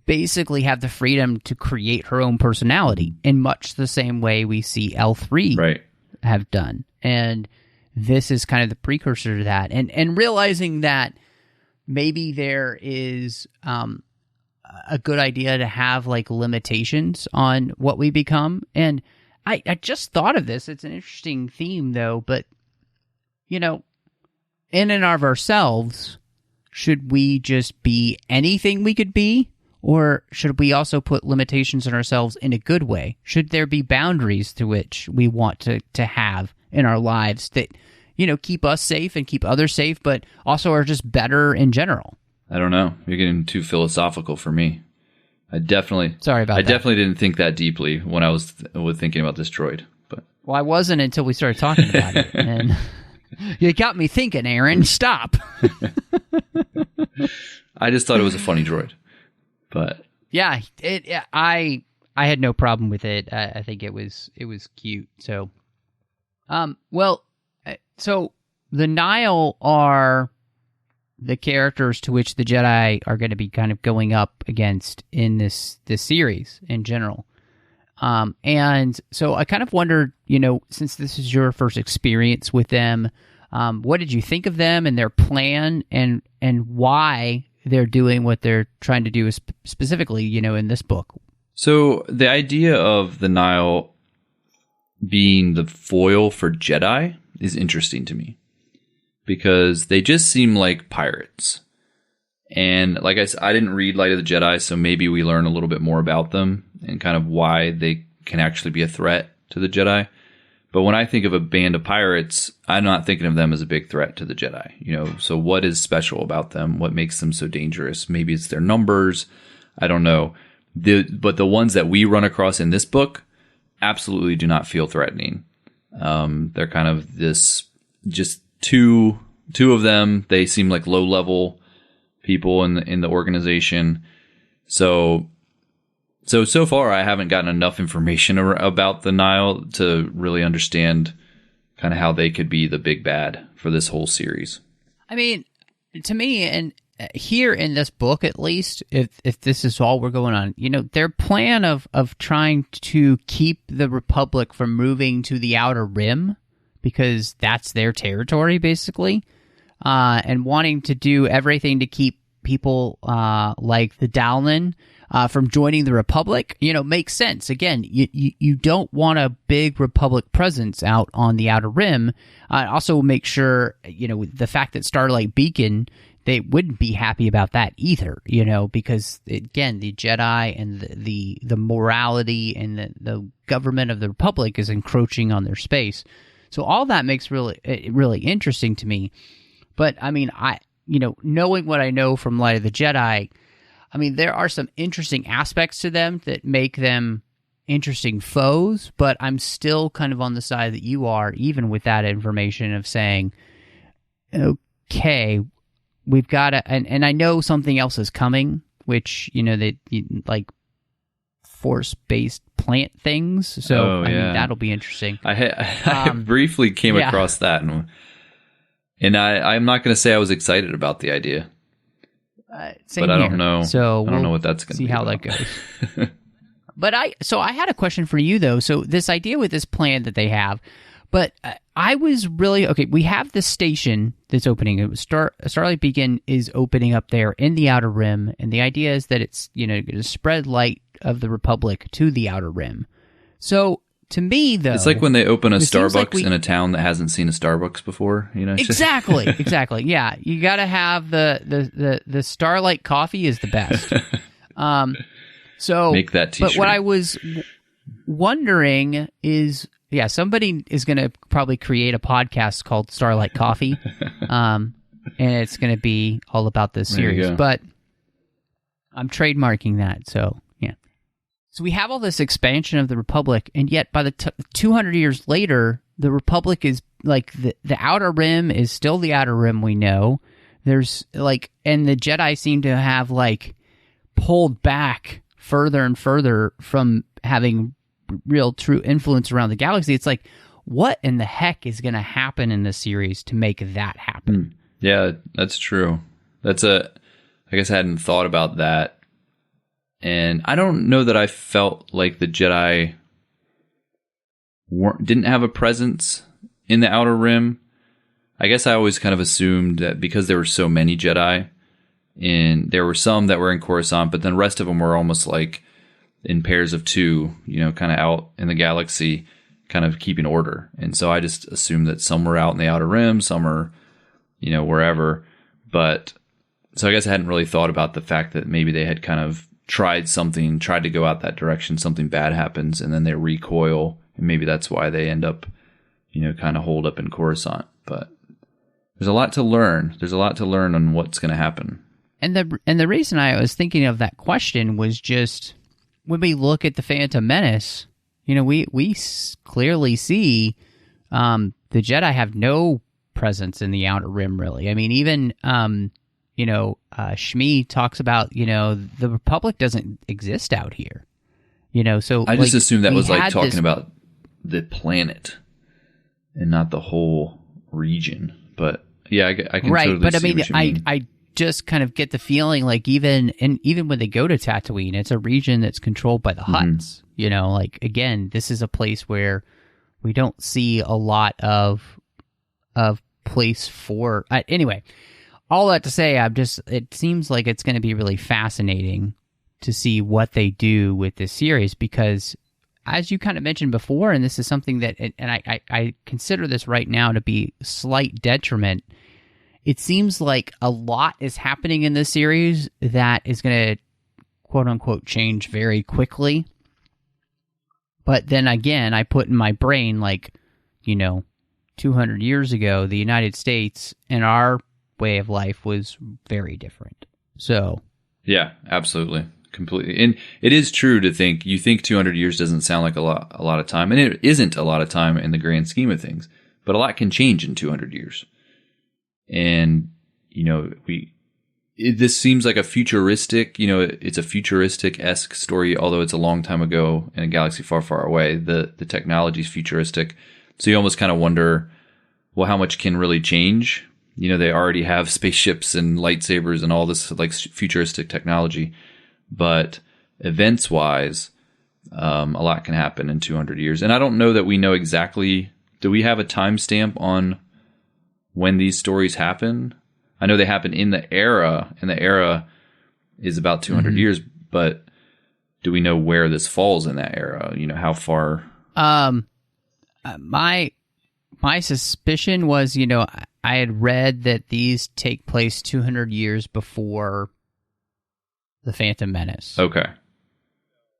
basically have the freedom to create her own personality in much the same way we see L3 have done. And this is kind of the precursor to that. And realizing that maybe there is a good idea to have like limitations on what we become. And I just thought of this. It's an interesting theme though, but you know, in and of ourselves, should we just be anything we could be? Or should we also put limitations on ourselves in a good way? Should there be boundaries to which we want to have in our lives that, you know, keep us safe and keep others safe, but also are just better in general? I don't know. You're getting too philosophical for me. Definitely didn't think that deeply when I was thinking about this droid. But well, I wasn't until we started talking about it, and you got me thinking, Aaron. Stop. I just thought it was a funny droid. But yeah, I had no problem with it. I think it was cute. So, so the Nihil are the characters to which the Jedi are going to be kind of going up against in this series in general. And so I kind of wondered, you know, since this is your first experience with them, what did you think of them and their plan, and why they're doing what they're trying to do specifically, you know, in this book? So the idea of the Nihil being the foil for Jedi is interesting to me because they just seem like pirates. And like I said, I didn't read Light of the Jedi, so maybe we learn a little bit more about them and kind of why they can actually be a threat to the Jedi. But when I think of a band of pirates, I'm not thinking of them as a big threat to the Jedi. You know, so what is special about them? What makes them so dangerous? Maybe it's their numbers. I don't know. But the ones that we run across in this book absolutely do not feel threatening. They're kind of this, just two of them. They seem like low level people in the organization. So far, I haven't gotten enough information about the Nihil to really understand kind of how they could be the big bad for this whole series. I mean, to me, and here in this book, at least, if this is all we're going on, you know, their plan of trying to keep the Republic from moving to the Outer Rim, because that's their territory, basically, and wanting to do everything to keep people like the Dowlin from joining the Republic, you know, makes sense. Again, you don't want a big Republic presence out on the Outer Rim. Also make sure, you know, the fact that Starlight Beacon, they wouldn't be happy about that either, you know, because, again, the Jedi and the morality and the government of the Republic is encroaching on their space. So all that makes really interesting to me. But, I mean, knowing what I know from Light of the Jedi, I mean, there are some interesting aspects to them that make them interesting foes, but I'm still kind of on the side that you are, even with that information of saying, okay, we've got to, and I know something else is coming, which, you know, like force-based plant things. So, I mean, that'll be interesting. I briefly came across that, and I'm not going to say I was excited about the idea. But I don't know. So I don't know what that's going to be. See how that goes. But I had a question for you though. So this idea with this plan that they have, but I was really okay. We have this station that's opening. It was Starlight Beacon is opening up there in the Outer Rim, and the idea is that it's, you know, going to spread light of the Republic to the Outer Rim. So to me, though, it's like when they open a Starbucks in a town that hasn't seen a Starbucks before. You know, exactly. Yeah, you got to have the Starlight coffee is the best. So make that T-shirt. But what I was wondering is, somebody is going to probably create a podcast called Starlight Coffee, and it's going to be all about this series. But I'm trademarking that, so yeah. So we have all this expansion of the Republic, and yet by the 200 years later, the Republic is like the Outer Rim is still the Outer Rim we know. There's like, and the Jedi seem to have like pulled back further and further from having real true influence around the galaxy. It's like, what in the heck is going to happen in this series to make that happen? Yeah, that's true. I guess I hadn't thought about that. And I don't know that I felt like the Jedi didn't have a presence in the Outer Rim. I guess I always kind of assumed that because there were so many Jedi, and there were some that were in Coruscant, but then the rest of them were almost like in pairs of two, kind of out in the galaxy, kind of keeping order. And so I just assumed that some were out in the Outer Rim, some are, wherever. But so I guess I hadn't really thought about the fact that maybe they had kind of tried to go out that direction, something bad happens, and then they recoil, and maybe that's why they end up, kind of holed up in Coruscant. But there's a lot to learn. There's a lot to learn on what's going to happen. And the reason I was thinking of that question was just when we look at the Phantom Menace, we clearly see the Jedi have no presence in the Outer Rim, really. I mean, even Shmi talks about the Republic doesn't exist out here. So I just assumed that was like talking about the planet and not the whole region. But yeah, I can totally but see I mean, what you mean. I just kind of get the feeling like even when they go to Tatooine, it's a region that's controlled by the Hutts. Again, this is a place where we don't see a lot of place for. Anyway, all that to say, it seems like it's going to be really fascinating to see what they do with this series because, as you kind of mentioned before, and this is something that, and I consider this right now to be slight detriment. It seems like a lot is happening in this series that is going to, quote unquote, change very quickly. But then again, I put in my brain, 200 years ago, the United States and our way of life was very different. So. Yeah, absolutely. Completely. And it is true to think, you think 200 years doesn't sound like a lot of time. And it isn't a lot of time in the grand scheme of things. But a lot can change in 200 years. And, this seems like a futuristic, it's a futuristic-esque story, although it's a long time ago in a galaxy far, far away. The technology is futuristic. So you almost kind of wonder, well, how much can really change? They already have spaceships and lightsabers and all this like futuristic technology. But events-wise, a lot can happen in 200 years. And I don't know that we know exactly, do we have a timestamp on when these stories happen? I know they happen in the era, and the era is about 200 years, but do we know where this falls in that era? How far? My suspicion was, I had read that these take place 200 years before the Phantom Menace. Okay.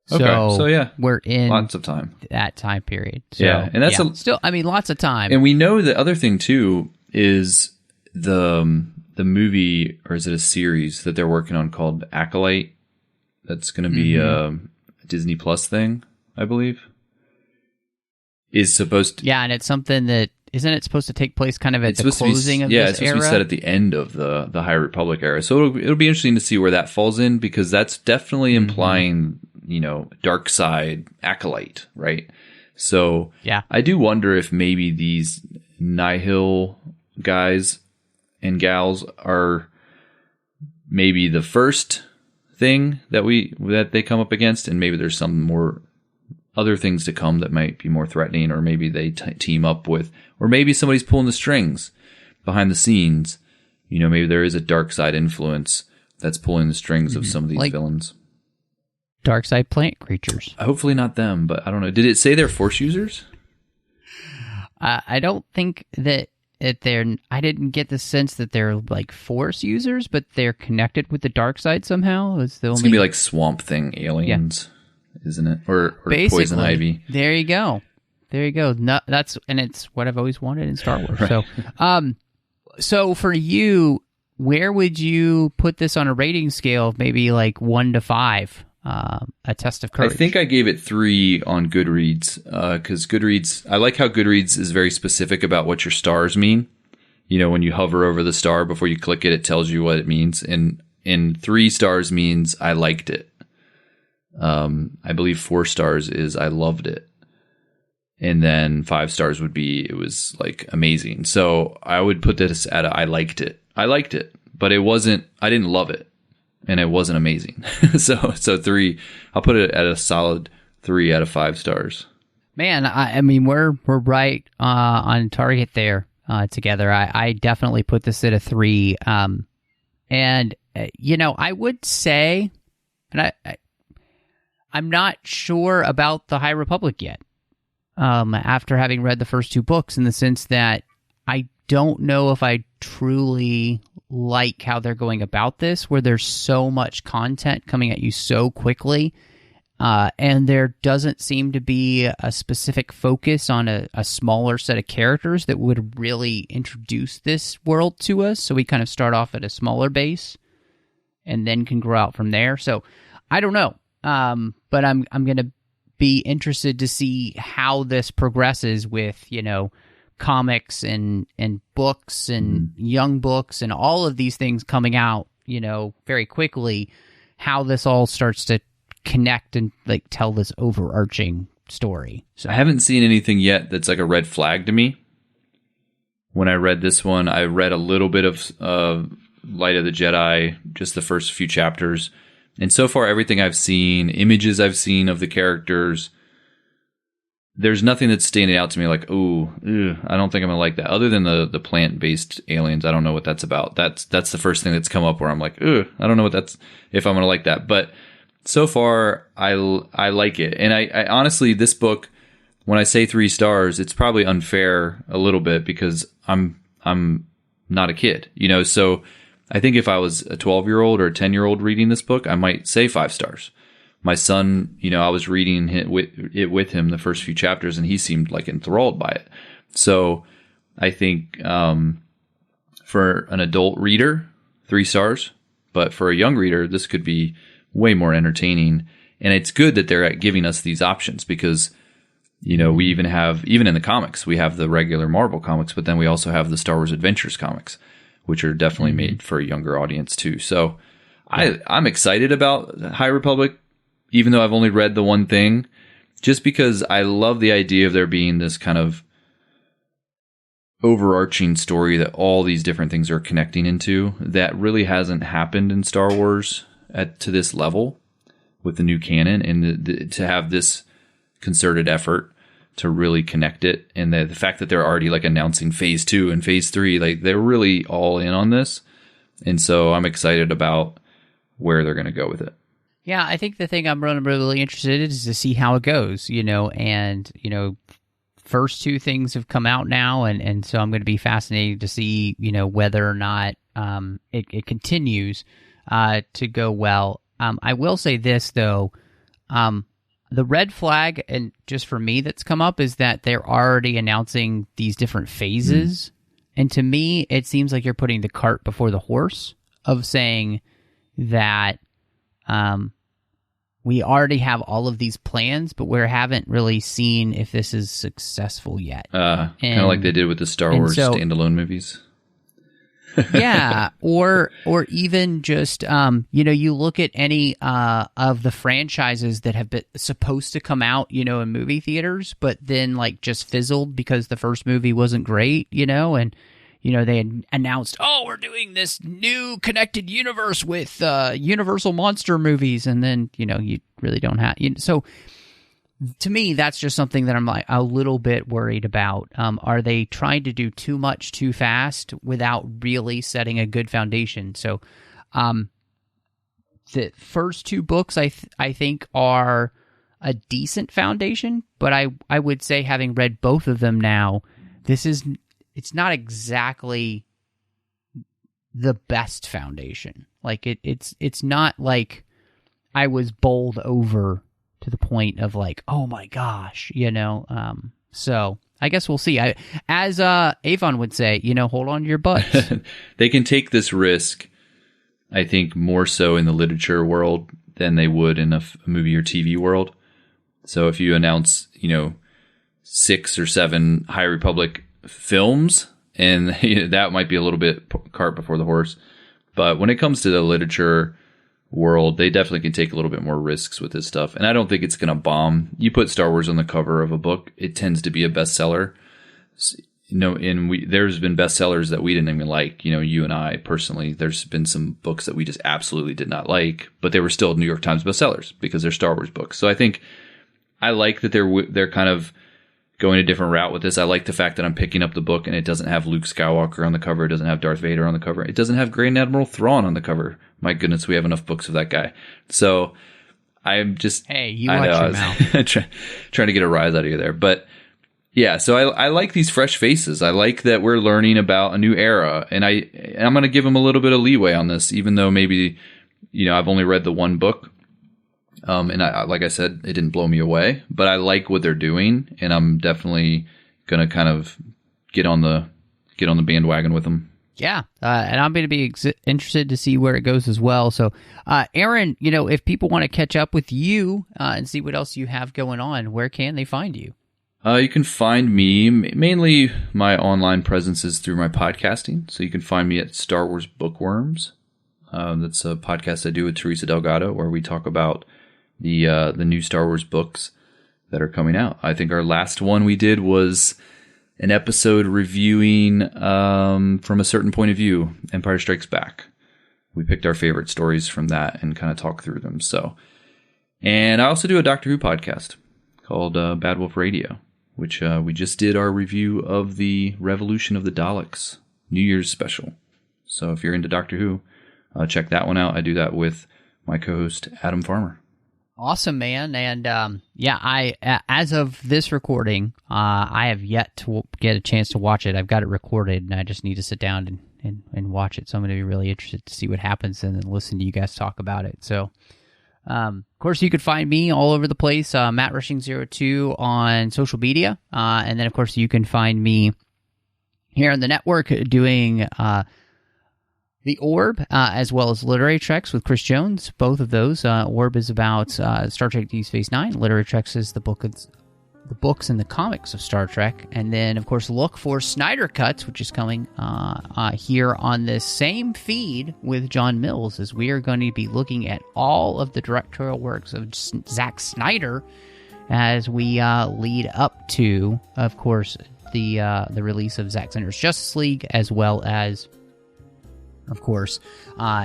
So yeah, we're in lots of time, that time period. So, yeah, and that's lots of time. And we know the other thing too is the movie, or is it a series that they're working on called Acolyte? That's going to be a Disney Plus thing, I believe. Is supposed to, and it's something that isn't it supposed to take place kind of at the closing of this era? Yeah, it's supposed to be set at the end of the High Republic era. So it'll be interesting to see where that falls in, because that's definitely implying, dark side acolyte, right? So yeah, I do wonder if maybe these Nihil guys and gals are maybe the first thing that they come up against, and maybe there's some more other things to come that might be more threatening, or maybe they team up with, or maybe somebody's pulling the strings behind the scenes. Maybe there is a dark side influence that's pulling the strings of some of these villains. Dark side plant creatures. Hopefully not them, but I don't know. Did it say they're Force users? I don't think that I didn't get the sense that they're like Force users, but they're connected with the dark side somehow. It's going to be like Swamp Thing aliens. Yeah. Isn't it? Or Poison Ivy. There you go. there you go. No, it's what I've always wanted in Star Wars. Right. So for you, where would you put this on a rating scale of maybe like 1 to 5? A test of courage. I think I gave it 3 on Goodreads because Goodreads. I like how Goodreads is very specific about what your stars mean. You know, when you hover over the star before you click it, it tells you what it means. And 3 stars means I liked it. I believe 4 stars is I loved it. And then 5 stars would be it was like amazing. So I would put this at I liked it. I liked it, but it wasn't. I didn't love it. And it wasn't amazing. so 3, I'll put it at a solid 3 out of 5 stars. Man, I mean, we're right on target there together. I definitely put this at a 3. And, I would say, and I'm not sure about the High Republic yet, after having read the first 2 books, in the sense that I don't know if I truly like how they're going about this, where there's so much content coming at you so quickly, and there doesn't seem to be a specific focus on a smaller set of characters that would really introduce this world to us. So we kind of start off at a smaller base and then can grow out from there. So I don't know, but I'm going to be interested to see how this progresses with, comics and books and young books and all of these things coming out, very quickly, how this all starts to connect and like tell this overarching story. So I haven't seen anything yet that's like a red flag to me. When I read this one, I read a little bit of Light of the Jedi, just the first few chapters. And so far, everything I've seen, images I've seen of the characters, there's nothing that's standing out to me like, ooh, I don't think I'm going to like that. Other than the plant-based aliens, I don't know what that's about. That's the first thing that's come up where I'm like, I don't know if I'm going to like that. But so far, I like it. And I honestly, this book, when I say 3 stars, it's probably unfair a little bit because I'm not a kid, So I think if I was a 12-year-old or a 10-year-old reading this book, I might say 5 stars. My son, I was reading it with him the first few chapters, and he seemed like enthralled by it. So I think for an adult reader, 3 stars. But for a young reader, this could be way more entertaining. And it's good that they're giving us these options because, we even in the comics, we have the regular Marvel comics, but then we also have the Star Wars Adventures comics, which are definitely made for a younger audience too. So I'm excited about High Republic, even though I've only read the one thing, just because I love the idea of there being this kind of overarching story that all these different things are connecting into that really hasn't happened in Star Wars to this level with the new canon, and to have this concerted effort to really connect it. And the fact that they're already like announcing phase 2 and phase 3, like they're really all in on this. And so I'm excited about where they're going to go with it. Yeah, I think the thing I'm really interested in is to see how it goes, first 2 things have come out now, and so I'm going to be fascinated to see, whether or not it continues to go well. I will say this, though, the red flag, and just for me that's come up, is that they're already announcing these different phases, and to me, it seems like you're putting the cart before the horse of saying that we already have all of these plans, but we haven't really seen if this is successful yet. Kind of like they did with the Star Wars standalone movies. Yeah, or even just you look at any of the franchises that have been supposed to come out, in movie theaters, but then like just fizzled because the first movie wasn't great, and they had announced, we're doing this new connected universe with Universal Monster movies, and then, you really don't have... So, to me, that's just something that I'm like a little bit worried about. Are they trying to do too much too fast without really setting a good foundation? So, the first 2 books, I think, are a decent foundation, but I would say, having read both of them now, it's not exactly the best foundation. Like it's not like I was bowled over to the point of like, oh my gosh, So I guess we'll see. As Avon would say, hold on to your butts. They can take this risk, I think, more so in the literature world than they would in a movie or TV world. So if you announce, 6 or 7 High Republic films, and that might be a little bit cart before the horse. But when it comes to the literature world, they definitely can take a little bit more risks with this stuff. And I don't think it's going to bomb. You put Star Wars on the cover of a book, it tends to be a bestseller. There's been bestsellers that we didn't even like. You and I personally, there's been some books that we just absolutely did not like, but they were still New York Times bestsellers because they're Star Wars books. So I think I like that they're kind of going a different route with this. I like the fact that I'm picking up the book and it doesn't have Luke Skywalker on the cover. It doesn't have Darth Vader on the cover. It doesn't have Grand Admiral Thrawn on the cover. My goodness, we have enough books of that guy. So I'm just... Hey, you watch your mouth. trying to get a rise out of you there. But yeah, so I like these fresh faces. I like that we're learning about a new era. And I'm going to give them a little bit of leeway on this, even though maybe, I've only read the one book. And like I said, it didn't blow me away, but I like what they're doing, and I'm definitely going to kind of get on the bandwagon with them. Yeah, and I'm going to be interested to see where it goes as well. So, Aaron, if people want to catch up with you and see what else you have going on, where can they find you? You can find me, mainly my online presence is through my podcasting. So you can find me at Star Wars Bookworms. That's a podcast I do with Teresa Delgado, where we talk about the new Star Wars books that are coming out. I think our last one we did was an episode reviewing, from a certain point of view, Empire Strikes Back. We picked our favorite stories from that and kind of talk through them. And I also do a Doctor Who podcast called Bad Wolf Radio, which we just did our review of the Revolution of the Daleks New Year's special. So if you're into Doctor Who, check that one out. I do that with my co-host Adam Farmer. Awesome, man. And I as of this recording, I have yet to get a chance to watch it. I've got it recorded, and I just need to sit down and watch it. So I'm going to be really interested to see what happens and then listen to you guys talk about it. So, of course, you could find me all over the place, MattRushing02 on social media. And then, of course, you can find me here on the network doing... The Orb, as well as Literary Treks with Chris Jones. Both of those. Orb is about Star Trek Deep Space Nine. Literary Treks is the books and the comics of Star Trek. And then, of course, look for Snyder Cuts, which is coming here on this same feed with John Mills, as we are going to be looking at all of the directorial works of Zack Snyder as we lead up to, of course, the release of Zack Snyder's Justice League, as well as, of course,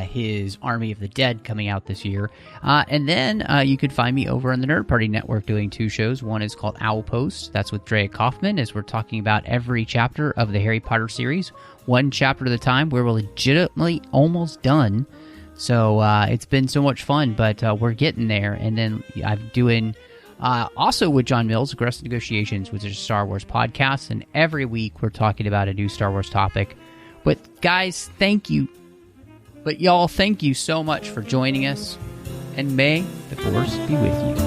his Army of the Dead coming out this year. And then you could find me over on the Nerd Party Network doing 2 shows. One is called Owl Post. That's with Drea Kaufman, as we're talking about every chapter of the Harry Potter series, one chapter at a time. We're legitimately almost done. So it's been so much fun, but we're getting there. And then I'm doing... also with John Mills, Aggressive Negotiations, which is a Star Wars podcast. And every week we're talking about a new Star Wars topic. But guys, thank you. But y'all, thank you so much for joining us. And may the Force be with you.